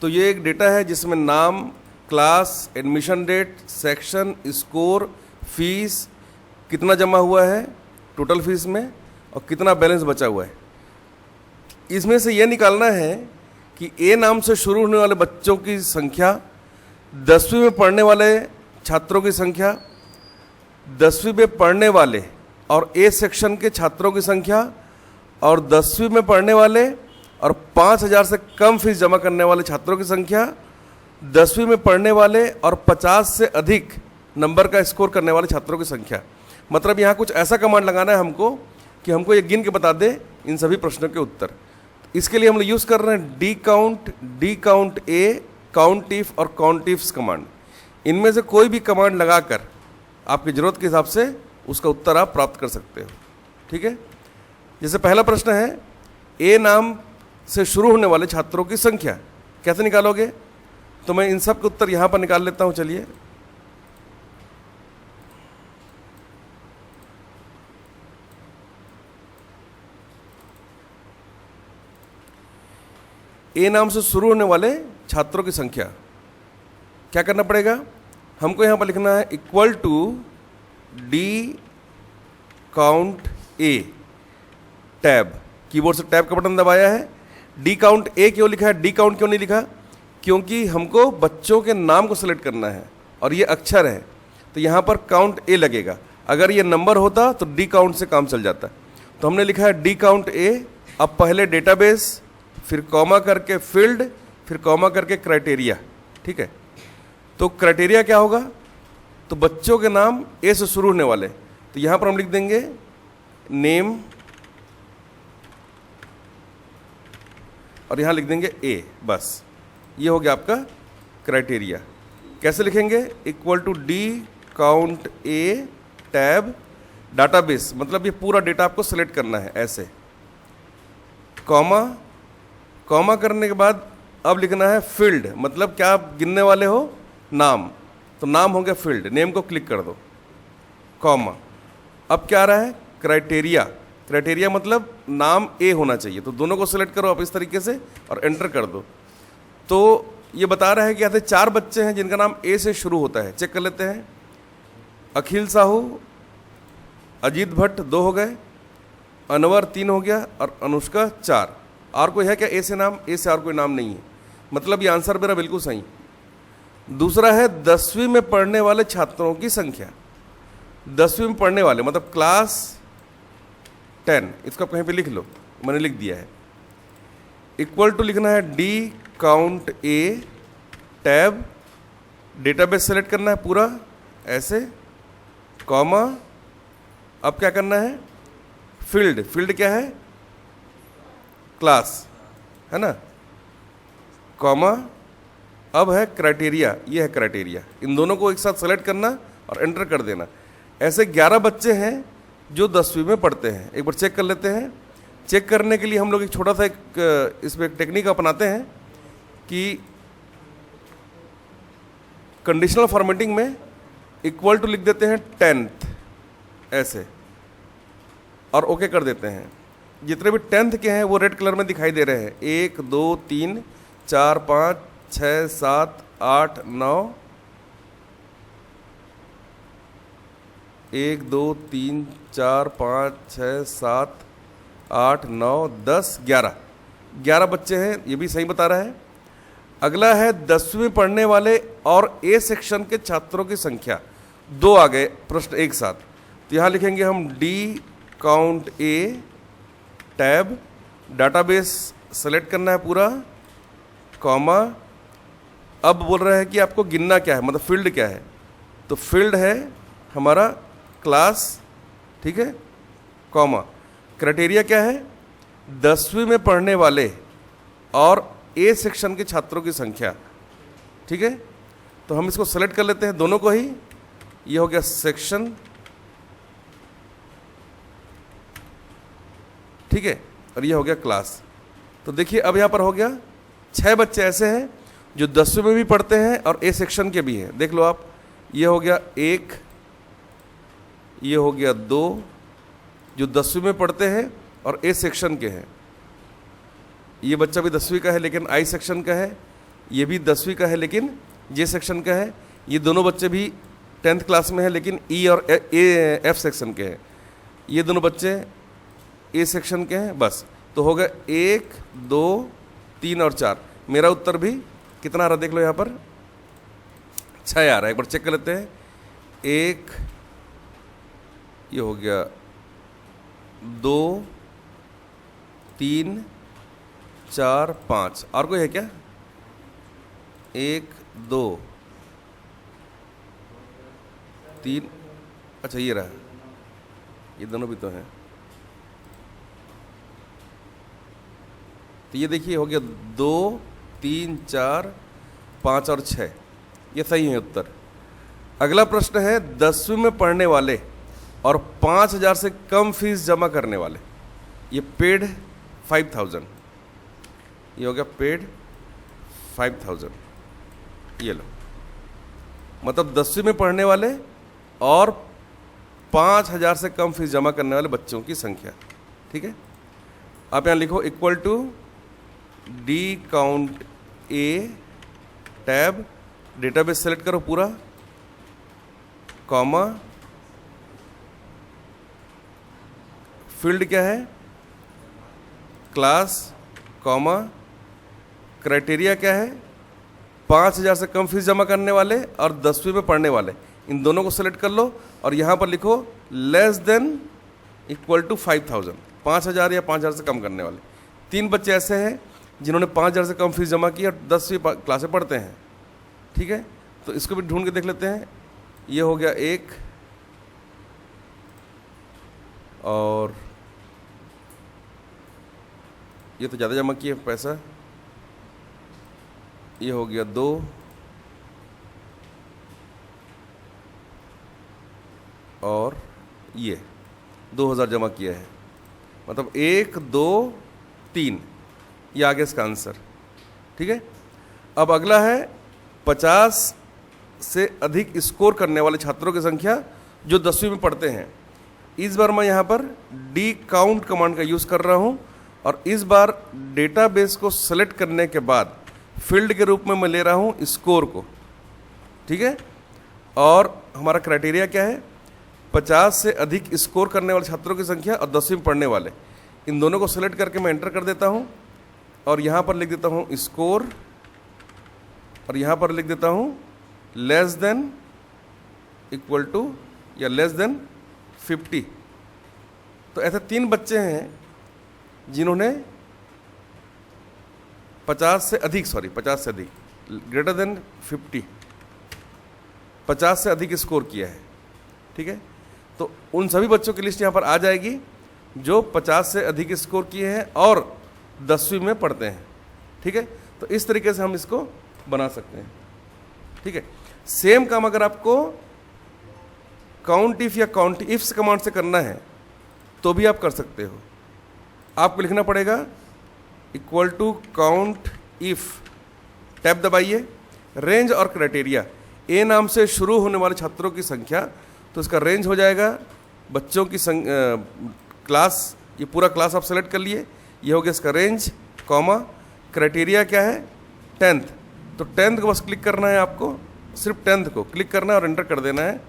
तो ये एक डेटा है जिसमें नाम, class, admission date, section, score, fees, कितना जमा हुआ है टोटल फीस में और कितना बैलेंस बचा हुआ है। इसमें से ये निकालना है कि ए नाम से शुरू होने वाले बच्चों की संख्या, 10वीं में पढ़ने वाले छात्रों की संख्या, 10वीं में पढ़ने वाले और ए सेक्शन के छात्रों की संख्या और 10वीं में पढ़ने वाले और 5,000 से कम फीस जमा करने वाले छात्रों की संख्या, 10वीं में पढ़ने वाले और 50 से अधिक नंबर का स्कोर करने वाले छात्रों की संख्या। मतलब यहाँ कुछ ऐसा कमांड लगाना है हमको कि हमको ये गिन के बता दे इन सभी प्रश्नों के उत्तर। इसके लिए हम लोग यूज़ कर रहे हैं D count A, count if और काउंट इफ्स कमांड। इनमें से कोई भी कमांड लगाकर आपकी ज़रूरत के हिसाब से उसका उत्तर आप प्राप्त कर सकते हो। ठीक है, जैसे पहला प्रश्न है, ए नाम से शुरू होने वाले छात्रों की संख्या कैसे निकालोगे? तो मैं इन सब के उत्तर यहाँ पर निकाल लेता हूँ। चलिए, ए नाम से शुरू होने वाले छात्रों की संख्या क्या करना पड़ेगा? हमको यहाँ पर लिखना है equal to D count A, tab, keyboard से टैब का बटन दबाया है। डी काउंट ए क्यों लिखा है, डी काउंट क्यों नहीं लिखा? क्योंकि हमको बच्चों के नाम को सेलेक्ट करना है और ये अक्षर है तो यहाँ पर काउंट ए लगेगा। अगर ये नंबर होता तो डी काउंट से काम चल जाता। तो हमने लिखा है डी काउंट ए। अब पहले डेटाबेस, फिर कॉमा करके फील्ड, फिर कॉमा करके क्राइटेरिया। ठीक है, तो क्राइटेरिया क्या होगा? तो बच्चों के नाम ए से शुरू होने वाले, तो यहाँ पर हम लिख देंगे नेम और यहाँ लिख देंगे ए। बस ये हो गया आपका क्राइटेरिया। कैसे लिखेंगे? Equal to D count A tab database, मतलब ये पूरा डेटा आपको सेलेक्ट करना है ऐसे। कॉमा करने के बाद अब लिखना है फील्ड, मतलब क्या आप गिनने वाले हो? नाम, तो नाम हो गया फील्ड, नेम को क्लिक कर दो, कॉमा। अब क्या आ रहा है? क्राइटेरिया। क्राइटेरिया मतलब नाम ए होना चाहिए, तो दोनों को सिलेक्ट करो आप इस तरीके से और एंटर कर दो। तो ये बता रहा है कि यहाँ 4 बच्चे हैं जिनका नाम ए से शुरू होता है। चेक कर लेते हैं। अखिल साहू, अजीत भट्ट 2 हो गए, अनवर 3 हो गया और अनुष्का 4। और कोई है क्या ए से नाम? ए से और कोई नाम नहीं है, मतलब ये आंसर मेरा बिल्कुल सही। दूसरा है 10वीं में पढ़ने वाले छात्रों की संख्या। 10वीं में पढ़ने वाले मतलब क्लास 10, इसको कहीं पे लिख लो, मैंने लिख दिया है। इक्वल टू लिखना है D count A tab, database select करना है पूरा ऐसे, कॉमा। अब क्या करना है? फील्ड, फील्ड क्या है? क्लास, है ना, कॉमा। अब है क्राइटेरिया, ये है क्राइटेरिया। इन दोनों को एक साथ सेलेक्ट करना और एंटर कर देना। ऐसे 11 बच्चे हैं जो 10वीं में पढ़ते हैं। एक बार चेक कर लेते हैं। चेक करने के लिए हम लोग एक छोटा सा इसमें एक टेक्निक अपनाते हैं कि कंडीशनल फॉर्मेटिंग में इक्वल टू लिख देते हैं 10th ऐसे और ओके कर देते हैं। जितने भी 10th के हैं वो रेड कलर में दिखाई दे रहे हैं। 1 2 3 4 5 6 7 8 9, 1 2 3 4 5 6 7 8 9 10 11 बच्चे हैं, ये भी सही बता रहा है। अगला है 10वीं पढ़ने वाले और ए सेक्शन के छात्रों की संख्या। 2 आ गए प्रश्न एक साथ, तो यहाँ लिखेंगे हम D count A tab, database select करना है पूरा, कॉमा। अब बोल रहा है कि आपको गिनना क्या है, मतलब फील्ड क्या है? तो फील्ड है हमारा क्लास, ठीक है, कॉमा। क्राइटेरिया क्या है? 10वीं में पढ़ने वाले और ए सेक्शन के छात्रों की संख्या। ठीक है, तो हम इसको सेलेक्ट कर लेते हैं दोनों को ही। ये हो गया सेक्शन, ठीक है, और ये हो गया क्लास। तो देखिए अब यहाँ पर हो गया 6 बच्चे ऐसे हैं जो 10वीं में भी पढ़ते हैं और ए सेक्शन के भी हैं। देख लो आप, ये हो गया 1, ये हो गया 2 जो 10वीं में पढ़ते हैं और ए सेक्शन के हैं। ये बच्चा भी 10वीं का है लेकिन आई सेक्शन का है। ये भी 10वीं का है लेकिन जे सेक्शन का है। ये दोनों बच्चे भी 10th क्लास में है लेकिन ई और एफ सेक्शन के हैं। ये दोनों बच्चे ए सेक्शन के हैं। बस तो होगा 1, 2, 3 और 4। मेरा उत्तर भी कितना आ रहा देख लो यहाँ पर, 6 आ रहा है। एक बार चेक कर लेते हैं। 1, ये हो गया 2, 3, 4, 5। और कोई है क्या? 1, 2, 3, अच्छा ये रहा, ये दोनों भी तो हैं। तो ये देखिए हो गया 2, 3, 4, 5 और 6। ये सही है उत्तर। अगला प्रश्न है 10वीं में पढ़ने वाले और 5,000 से कम फीस जमा करने वाले। ये पेड 5,000, ये हो गया पेड 5,000। ये लो, मतलब 10वीं में पढ़ने वाले और 5,000 से कम फीस जमा करने वाले बच्चों की संख्या। ठीक है, आप यहाँ लिखो equal to D count A tab, database select करो पूरा, कॉमा, फील्ड क्या है, क्लास, कॉमा, क्राइटेरिया क्या है, 5,000 से कम फीस जमा करने वाले और 10वीं में पढ़ने वाले। इन दोनों को सेलेक्ट कर लो और यहाँ पर लिखो लेस देन इक्वल टू 5,000, 5,000 या 5,000 से कम करने वाले। 3 बच्चे ऐसे हैं जिन्होंने 5,000 से कम फीस जमा की और 10वीं क्लास में पढ़ते हैं। ठीक है, तो इसको भी ढूंढ के देख लेते हैं। ये हो गया 1 और ये तो ज़्यादा जमा किए पैसा। ये हो गया 2 और ये 2,000 जमा किया है, मतलब 1, 2, 3। ये आगे इसका आंसर। ठीक है, अब अगला है 50 से अधिक स्कोर करने वाले छात्रों की संख्या जो 10वीं में पढ़ते हैं। इस बार मैं यहाँ पर डी काउंट कमांड का यूज़ कर रहा हूँ और इस बार डेटाबेस को सेलेक्ट करने के बाद फील्ड के रूप में मैं ले रहा हूँ स्कोर को। ठीक है, और हमारा क्राइटेरिया क्या है, 50 से अधिक स्कोर करने वाले छात्रों की संख्या और 10वीं में पढ़ने वाले। इन दोनों को सेलेक्ट करके मैं एंटर कर देता हूँ और यहाँ पर लिख देता हूँ स्कोर और यहाँ पर लिख देता हूँ लेस देन इक्वल टू या लेस देन 50। तो ऐसे 3 बच्चे हैं जिन्होंने 50 से अधिक ग्रेटर देन 50, 50 से अधिक स्कोर किया है। ठीक है, तो उन सभी बच्चों की लिस्ट यहाँ पर आ जाएगी जो 50 से अधिक स्कोर किए हैं और 10वीं में पढ़ते हैं। ठीक है, तो इस तरीके से हम इसको बना सकते हैं। ठीक है, सेम काम अगर आपको काउंट इफ या काउंट इफ्स कमांड से करना है तो भी आप कर सकते हो। आपको लिखना पड़ेगा equal to count if, tab दबाइए, रेंज और क्राइटेरिया, ए नाम से शुरू होने वाले छात्रों की संख्या, तो इसका रेंज हो जाएगा बच्चों की क्लास, ये पूरा क्लास आप सेलेक्ट कर लिए, ये हो गया इसका रेंज, कॉमा, क्राइटेरिया क्या है 10th, तो 10th को बस क्लिक करना है, आपको सिर्फ 10th को क्लिक करना है और एंटर कर देना है।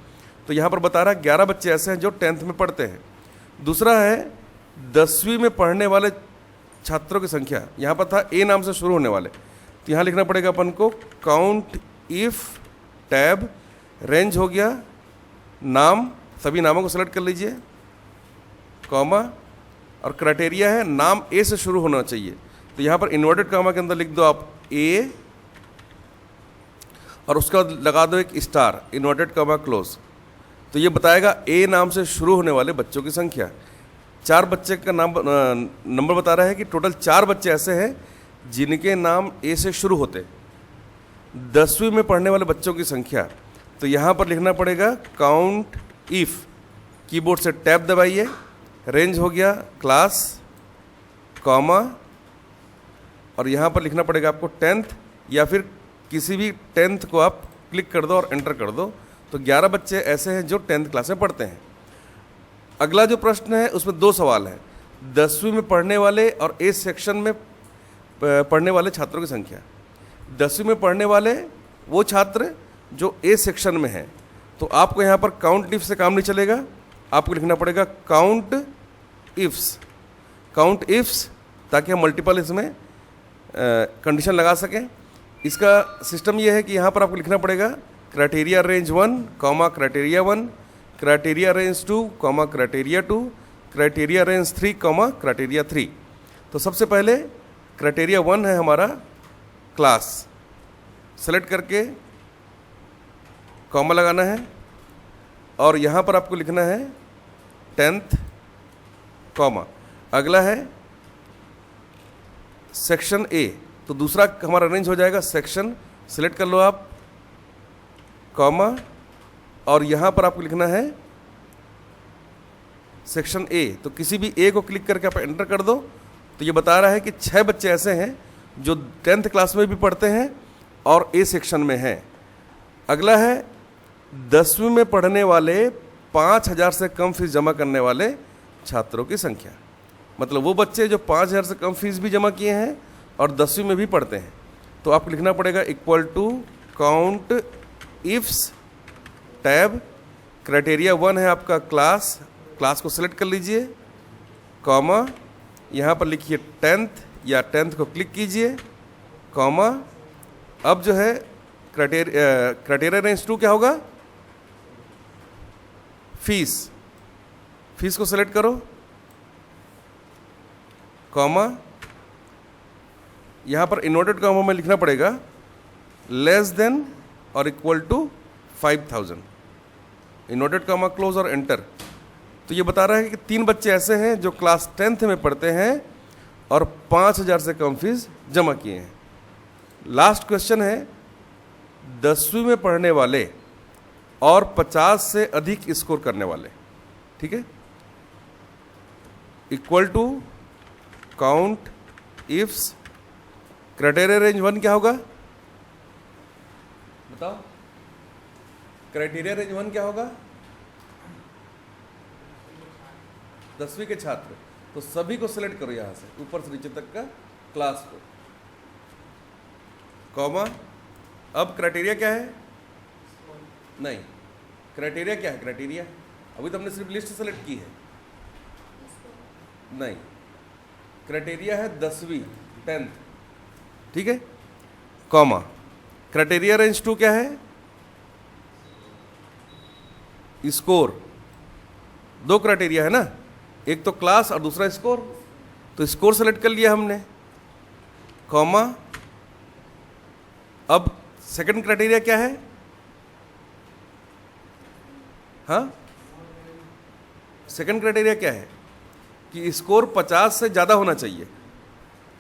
तो यहाँ पर बता रहा है 11 बच्चे ऐसे हैं जो 10th में पढ़ते हैं। दूसरा है 10वीं में पढ़ने वाले छात्रों की संख्या, यहाँ पर था ए नाम से शुरू होने वाले, तो यहाँ लिखना पड़ेगा अपन को काउंट इफ टैब, रेंज हो गया नाम, सभी नामों को सेलेक्ट कर लीजिए, कॉमा, और क्राइटेरिया है नाम ए से शुरू होना चाहिए, तो यहाँ पर इन्वर्टेड कॉमा के अंदर लिख दो आप ए और उसका लगा दो एक स्टार, इन्वर्टेड कॉमा क्लोज। तो ये बताएगा ए नाम से शुरू होने वाले बच्चों की संख्या। 4 बच्चे का नाम नंबर बता रहा है कि टोटल 4 बच्चे ऐसे हैं जिनके नाम ए से शुरू होते। 10वीं में पढ़ने वाले बच्चों की संख्या, तो यहाँ पर लिखना पड़ेगा काउंट इफ, कीबोर्ड से टैब दबाइए, रेंज हो गया क्लास, कॉमा, और यहाँ पर लिखना पड़ेगा आपको 10th या फिर किसी भी 10th को आप क्लिक कर दो और एंटर कर दो। तो 11 बच्चे ऐसे हैं जो 10th क्लास में पढ़ते हैं। अगला जो प्रश्न है उसमें 2 सवाल हैं, 10वीं में पढ़ने वाले और ए सेक्शन में पढ़ने वाले छात्रों की संख्या। 10वीं में पढ़ने वाले वो छात्र जो ए सेक्शन में हैं। तो आपको यहाँ पर काउंट इफ से काम नहीं चलेगा, आपको लिखना पड़ेगा काउंट इफ्स, ताकि हम मल्टीपल इसमें कंडीशन लगा सकें। इसका सिस्टम ये है कि यहाँ पर आपको लिखना पड़ेगा criteria range 1, criteria 1, criteria range 2, criteria 2, criteria range 3, criteria 3। तो सबसे पहले क्राइटेरिया 1 है हमारा क्लास, सेलेक्ट करके कॉमा लगाना है और यहाँ पर आपको लिखना है 10th कॉमा। अगला है सेक्शन ए, तो दूसरा हमारा रेंज हो जाएगा सेक्शन, सेलेक्ट कर लो आप कॉमा और यहाँ पर आपको लिखना है सेक्शन ए। तो किसी भी ए को क्लिक करके आप एंटर कर दो। तो ये बता रहा है कि 6 बच्चे ऐसे हैं जो 10th क्लास में भी पढ़ते हैं और ए सेक्शन में हैं। अगला है 10वीं में पढ़ने वाले 5,000 से कम फीस जमा करने वाले छात्रों की संख्या, मतलब वो बच्चे जो 5,000 से कम फीस भी जमा किए हैं और 10वीं में भी पढ़ते हैं। तो आपको लिखना पड़ेगा equal to count ifs tab, criteria 1 है आपका क्लास को सिलेक्ट कर लीजिए कॉमा, यहाँ पर लिखिए 10th या 10th को क्लिक कीजिए कॉमा। अब जो है क्राइटेरिया रेंज 2 क्या होगा, फीस को सिलेक्ट करो कॉमा, यहाँ पर इन्वर्टेड कॉमा में लिखना पड़ेगा लेस देन और equal to 5,000, inverted comma close और एंटर। तो ये बता रहा है कि 3 बच्चे ऐसे हैं जो क्लास 10th में पढ़ते हैं और 5,000 से कम फीस जमा किए हैं। लास्ट क्वेश्चन है 10वीं में पढ़ने वाले और 50 से अधिक स्कोर करने वाले, ठीक है, equal to count ifs, criteria range 1 क्या होगा बताओ, क्राइटेरिया रेंज 1 क्या होगा, 10वीं के छात्र। तो सभी को सिलेक्ट करो यहां से ऊपर से नीचे तक का क्लास को कॉमा। अब क्राइटेरिया क्या है, नहीं क्राइटेरिया क्या है, क्राइटेरिया अभी तो हमने सिर्फ लिस्ट सेलेक्ट की है, नहीं क्राइटेरिया है 10वीं 10th, ठीक है कॉमा। क्राइटेरिया रेंज 2 क्या है, स्कोर। 2 क्राइटेरिया है ना, एक तो क्लास और दूसरा स्कोर, तो स्कोर सेलेक्ट कर लिया हमने कॉमा। अब सेकंड क्राइटेरिया क्या है, हाँ सेकंड क्राइटेरिया क्या है कि स्कोर 50 से ज़्यादा होना चाहिए।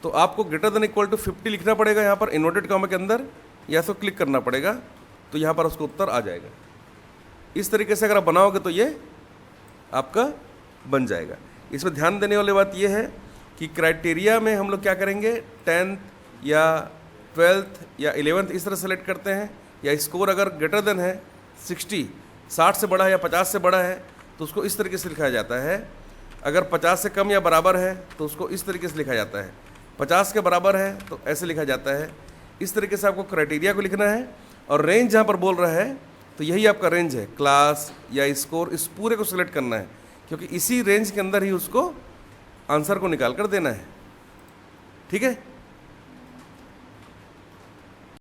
तो आपको ग्रेटर देन इक्वल टू 50 लिखना पड़ेगा यहाँ पर इन्वर्टेड कॉमा के अंदर, या तो क्लिक करना पड़ेगा तो यहाँ पर उसको उत्तर आ जाएगा। इस तरीके से अगर आप बनाओगे तो ये आपका बन जाएगा। इसमें ध्यान देने वाली बात यह है कि क्राइटेरिया में हम लोग क्या करेंगे, 10th या 12th या 11th इस तरह सेलेक्ट करते हैं, या स्कोर अगर ग्रेटर देन है 60 से बड़ा है या 50 से बड़ा है तो उसको इस तरीके से लिखा जाता है। अगर 50 से कम या बराबर है तो उसको इस तरीके से लिखा जाता है, 50 के बराबर है तो ऐसे लिखा जाता है। इस तरीके से आपको क्राइटेरिया को लिखना है। और रेंज जहाँ पर बोल रहा है तो यही आपका रेंज है, क्लास या स्कोर, इस पूरे को सिलेक्ट करना है, क्योंकि इसी रेंज के अंदर ही उसको आंसर को निकाल कर देना है, ठीक है।